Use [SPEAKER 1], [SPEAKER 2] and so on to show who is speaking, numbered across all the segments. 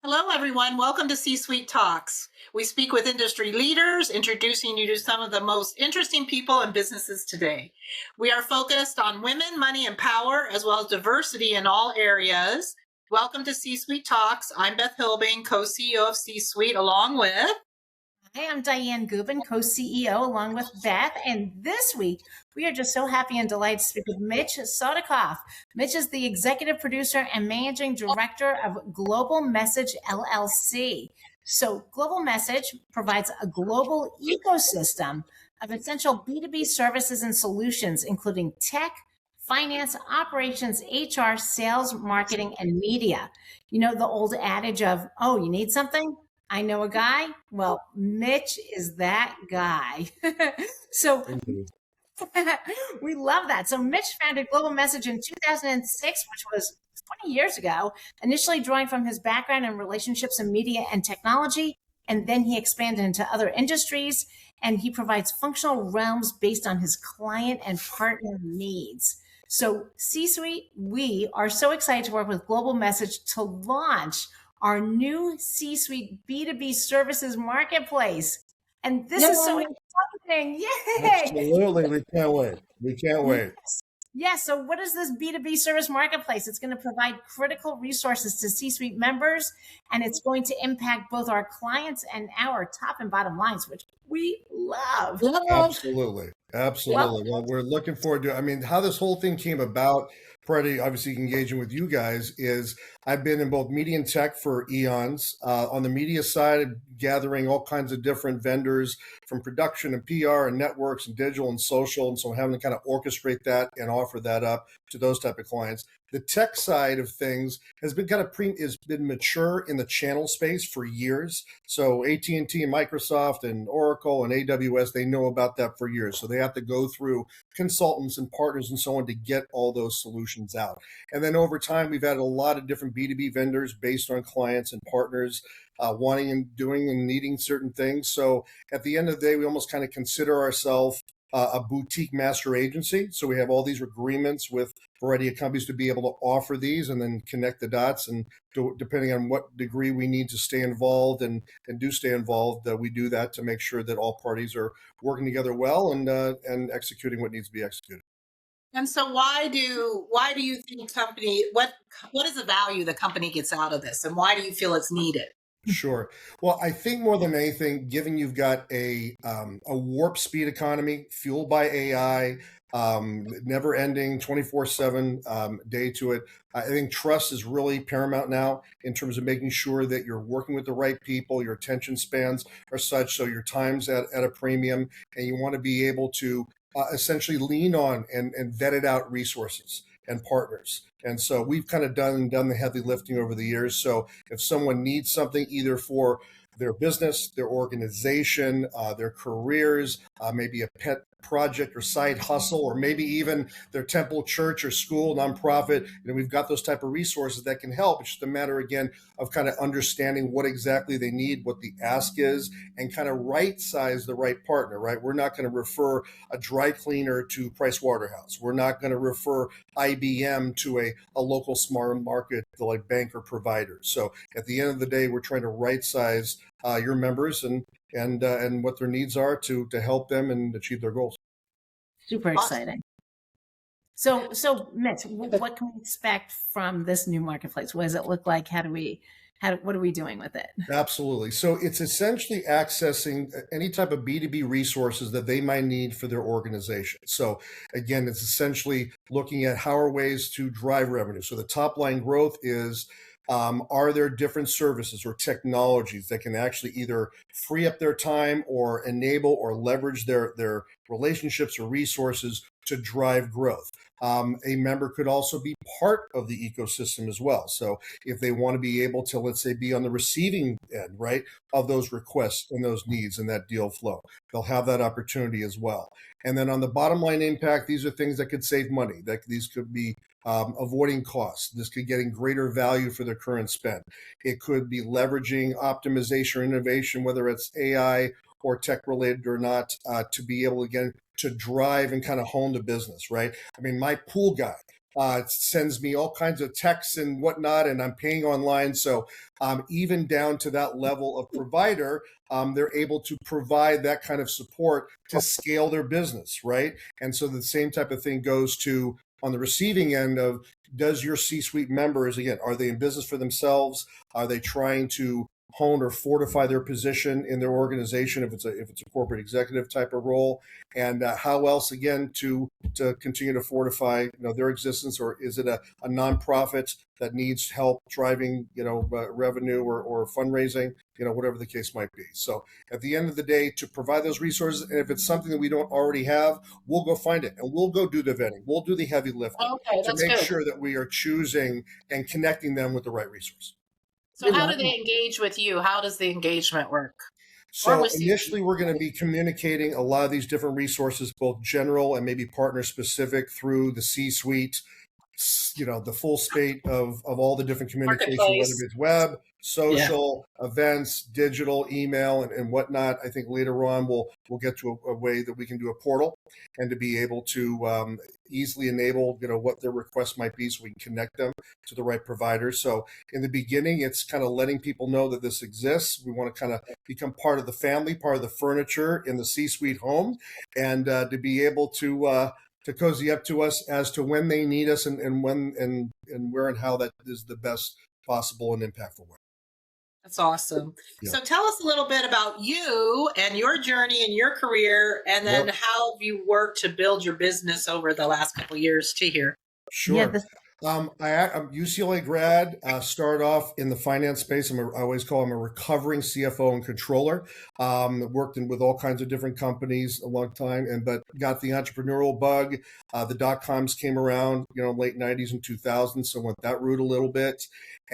[SPEAKER 1] Hello, everyone. Welcome to C-Suite Talks. We speak with industry leaders, introducing you to some of the most interesting people and businesses today. We are focused on women, money, and power, as well as diversity in all areas. Welcome to C-Suite Talks. I'm Beth Hilbing, co-CEO of C-Suite, along with...
[SPEAKER 2] Hi, I'm Dianne Gubin, co-CEO along with Beth. And this week, we are just so happy and delighted to speak with Mitch Sodikoff. Mitch is the executive producer and managing director of Global Message LLC. So Global Message provides a global ecosystem of essential B2B services and solutions, including tech, finance, operations, HR, sales, marketing, and media. You know, the old adage of, oh, you need something? I know a guy. Well, Mitch is that guy. So we love that. So Mitch founded Global Message in 2006, which was 20 years ago, initially drawing from his background in relationships in media and technology. And then he expanded into other industries, and he provides functional realms based on his client and partner needs. So C-Suite, we are so excited to work with Global Message to launch our new C-Suite B2B services marketplace. And this is so exciting. Yay!
[SPEAKER 3] Absolutely. We can't wait. We can't wait.
[SPEAKER 2] Yes. So what is this B2B service marketplace? It's going to provide critical resources to C-Suite members, and it's going to impact both our clients and our top and bottom lines, which we love.
[SPEAKER 3] Absolutely. Absolutely. Well, we're looking forward to, how this whole thing came about, prior to obviously engaging with you guys, is I've been in both media and tech for eons. On the media side, gathering all kinds of different vendors from production and PR and networks and digital and social. And so having to kind of orchestrate that and offer that up to those type of clients. The tech side of things has been has been mature in the channel space for years. So AT&T and Microsoft and Oracle and AWS, they know about that for years. So they have to go through consultants and partners and so on to get all those solutions out. And then over time, we've added a lot of different B2B vendors based on clients and partners wanting and doing and needing certain things. So at the end of the day, we almost kind of consider ourselves a boutique master agency. So we have all these agreements with a variety of companies to be able to offer these and then connect the dots. And depending on what degree we need to stay involved and do stay involved, we do that to make sure that all parties are working together well and executing what needs to be executed.
[SPEAKER 1] And so why do you think what is the value the company gets out of this, and why do you feel it's needed?
[SPEAKER 3] Sure. Well, I think more than anything, given you've got a warp speed economy fueled by AI, never ending 24/7 day to it, I think trust is really paramount now in terms of making sure that you're working with the right people, your attention spans are such so your time's at a premium, and you want to be able to essentially lean on and vetted out resources and partners. And so we've kind of done the heavy lifting over the years. So if someone needs something either for their business, their organization, their careers, maybe a pet project or side hustle, or maybe even their temple, church, or school, nonprofit, we've got those type of resources that can help. It's just a matter, again, of kind of understanding what exactly they need, what the ask is, and kind of right size the right partner, right? We're not going to refer a dry cleaner to Price Waterhouse. We're not going to refer IBM to a local smart market like bank or provider. So at the end of the day, we're trying to right size your members and what their needs are to help them and achieve their goals.
[SPEAKER 2] Super exciting. So Mitch, what can we expect from this new marketplace? What does it look like? What are we doing with it?
[SPEAKER 3] Absolutely. So it's essentially accessing any type of B2B resources that they might need for their organization. So again, it's essentially looking at how are ways to drive revenue. So the top line growth is, are there different services or technologies that can actually either free up their time or enable or leverage their relationships or resources to drive growth? A member could also be part of the ecosystem as well. So if they want to be able to, let's say, be on the receiving end, right, of those requests and those needs and that deal flow, they'll have that opportunity as well. And then on the bottom line impact, these are things that could save money. These could be avoiding costs. This could getting greater value for their current spend. It could be leveraging optimization or innovation, whether it's AI or tech related or not, to be able, again, to drive and kind of hone the business, right? I mean, my pool guy sends me all kinds of texts and whatnot, and I'm paying online. So even down to that level of provider, they're able to provide that kind of support to scale their business, right? And so the same type of thing goes to on the receiving end of, does your C-suite members, again, are they in business for themselves? Are they trying to hone or fortify their position in their organization if it's a corporate executive type of role, and how else again to continue to fortify their existence, or is it a nonprofit that needs help driving revenue or fundraising, whatever the case might be. So at the end of the day, to provide those resources, and if it's something that we don't already have, we'll go find it and we'll go do the vetting, we'll do the heavy lifting to make sure that we are choosing and connecting them with the right resource.
[SPEAKER 1] So how do they engage with you? How does the engagement work?
[SPEAKER 3] So initially, we're going to be communicating a lot of these different resources, both general and maybe partner specific, through the C-suite, the full spate of all the different communication, whether it's web, social, events, digital, email, and whatnot. I think later on we'll get to a way that we can do a portal and to be able to easily enable what their requests might be, so we can connect them to the right providers. So in the beginning, it's kind of letting people know that this exists. We want to kind of become part of the family, part of the furniture in the C-suite home, and to be able to cozy up to us as to when they need us and when and where and how that is the best possible and impactful way.
[SPEAKER 1] That's awesome.
[SPEAKER 3] Yeah.
[SPEAKER 1] So tell us a little bit about you and your journey and your career, and then how you worked to build your business over the last couple of years to here.
[SPEAKER 3] Sure. I'm UCLA grad, started off in the finance space. I always call him a recovering CFO and controller. Worked with all kinds of different companies a long time, but got the entrepreneurial bug. The dot-coms came around, late 90s and 2000s, so went that route a little bit.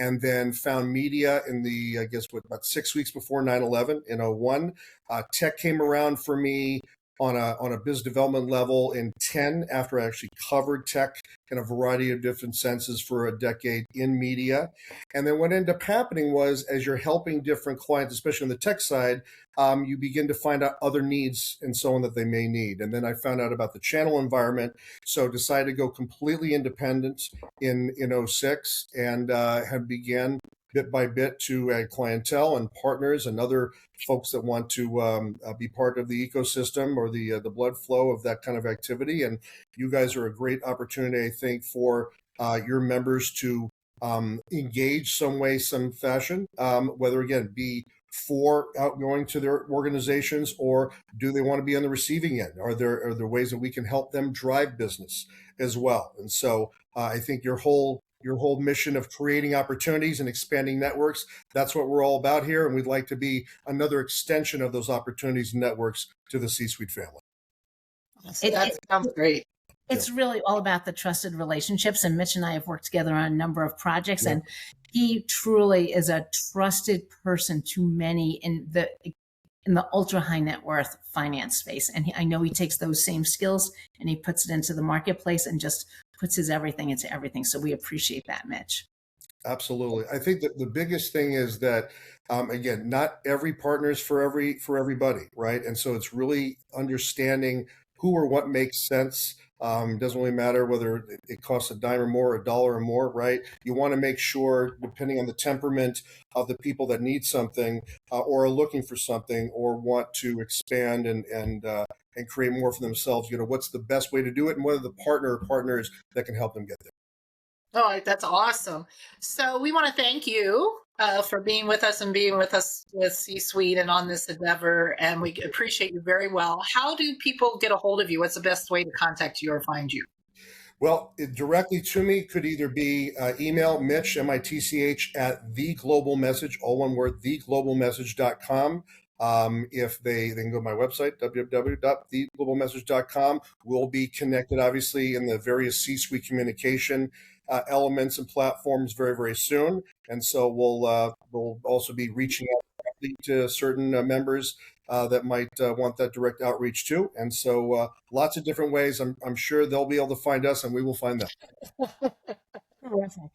[SPEAKER 3] And then found media in the, about 6 weeks before 9/11 in 01. Tech came around for me on a business development level in 10, after I actually covered tech in a variety of different senses for a decade in media. And then what ended up happening was, as you're helping different clients, especially on the tech side, you begin to find out other needs and so on that they may need. And then I found out about the channel environment, so decided to go completely independent in 06, and have began bit by bit to add clientele and partners and other folks that want to be part of the ecosystem or the blood flow of that kind of activity. And you guys are a great opportunity, I think, for your members to engage some way, some fashion, whether, again, be for outgoing to their organizations, or do they want to be on the receiving end? Are there ways that we can help them drive business as well? And so I think your whole mission of creating opportunities and expanding networks, that's what we're all about here. And we'd like to be another extension of those opportunities and networks to the C-suite family.
[SPEAKER 1] That sounds great.
[SPEAKER 2] It's really all about the trusted relationships. And Mitch and I have worked together on a number of projects, and he truly is a trusted person to many in the ultra high net worth finance space. And I know he takes those same skills and he puts it into the marketplace and just puts his everything into everything. So we appreciate that, Mitch.
[SPEAKER 3] Absolutely. I think that the biggest thing is that, again, not every partner is for everybody, right? And so it's really understanding who or what makes sense. It doesn't really matter whether it costs a dime or more, $1 or more, right? You want to make sure, depending on the temperament of the people that need something or are looking for something or want to expand and create more for themselves, what's the best way to do it, and what are the partners that can help them get there.
[SPEAKER 1] Oh, that's awesome. So we want to thank you for being with us and being with us with C-Suite and on this endeavor. And we appreciate you very well. How do people get a hold of you? What's the best way to contact you or find you?
[SPEAKER 3] Well, directly to me could either be email Mitch, MITCH, at theglobalmessage, all one word, theglobalmessage.com. If they can go to my website, www.theglobalmessage.com. We'll be connected, obviously, in the various C-suite communication elements and platforms very, very soon. And so we'll also be reaching out directly to certain members that might want that direct outreach too. And so lots of different ways. I'm sure they'll be able to find us and we will find them.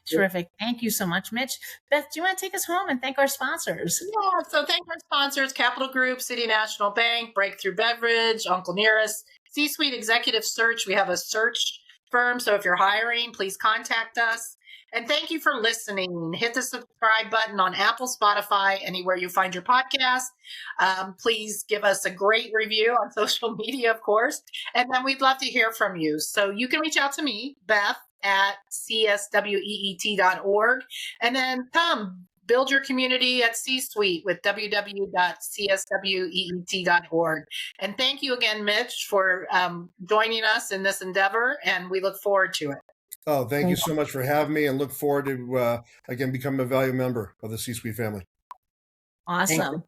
[SPEAKER 2] Terrific. Thank you so much, Mitch. Beth, do you want to take us home and thank our sponsors?
[SPEAKER 1] Yeah, so thank our sponsors: Capital Group, City National Bank, Breakthrough Beverage, Uncle Nearest, C-Suite Executive Search. We have a search firm. So if you're hiring, please contact us. And thank you for listening. Hit the subscribe button on Apple, Spotify, anywhere you find your podcast. Please give us a great review on social media, of course. And then we'd love to hear from you. So you can reach out to me, Beth, at csweet.org. And then come build your community at C-Suite with www.csweet.org. And thank you again, Mitch, for joining us in this endeavor. And we look forward to it.
[SPEAKER 3] Oh, thank you so much for having me, and look forward to, again, becoming a valued member of the C-Suite family.
[SPEAKER 2] Awesome.